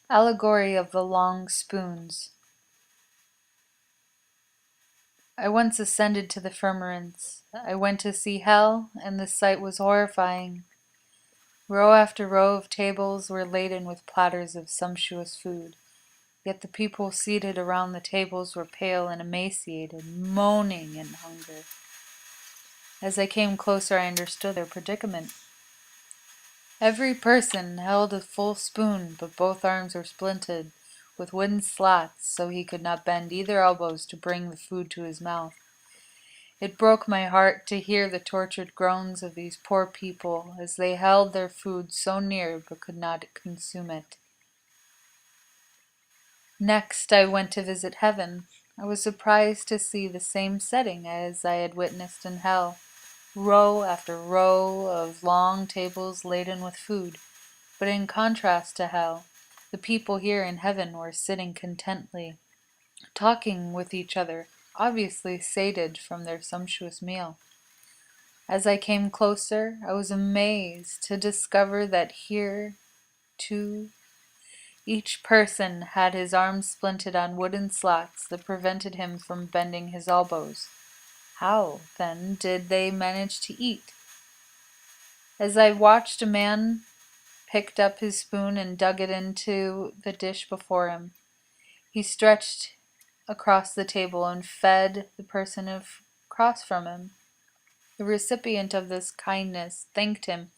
Allegory of the Long Spoons. I once ascended to the firmaments. I went to see hell, and the sight was horrifying. Row after row of tables were laden with platters of sumptuous food, yet the people seated around the tables were pale and emaciated, moaning in hunger. As I came closer, I understood their predicament. Every person held a full spoon, but both arms were splinted with wooden slats, so he could not bend either elbows to bring the food to his mouth. It broke my heart to hear the tortured groans of these poor people as they held their food so near but could not consume it. Next, I went to visit heaven. I was surprised to see the same setting as I had witnessed in hell, row after row of long tables laden with food. But in contrast to hell, the people here in heaven were sitting contentedly, talking with each other, obviously sated from their sumptuous meal. As I came closer, I was amazed to discover that here, too, each person had his arms splinted on wooden slats that prevented him from bending his elbows. How, then, did they manage to eat? As I watched, a man picked up his spoon and dug it into the dish before him. He stretched across the table and fed the person across from him. The recipient of this kindness thanked him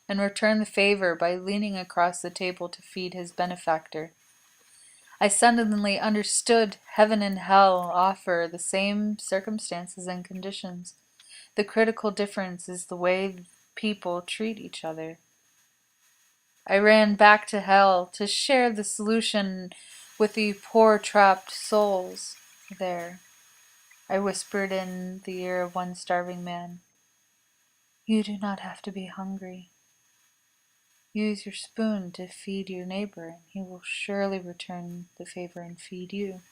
and returned the favor by leaning across the table to feed his benefactor. I suddenly understood heaven and hell offer the same circumstances and conditions. The critical difference is the way people treat each other. I ran back to hell to share the solution with the poor trapped souls there. I whispered in the ear of one starving man, "You do not have to be hungry. Use your spoon to feed your neighbor, and he will surely return the favor and feed you."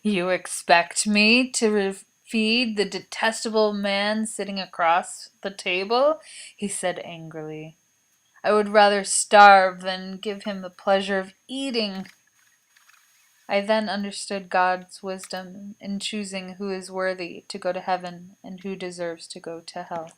"You expect me to feed the detestable man sitting across the table?" he said angrily. "I would rather starve than give him the pleasure of eating." I then understood God's wisdom in choosing who is worthy to go to heaven and who deserves to go to hell.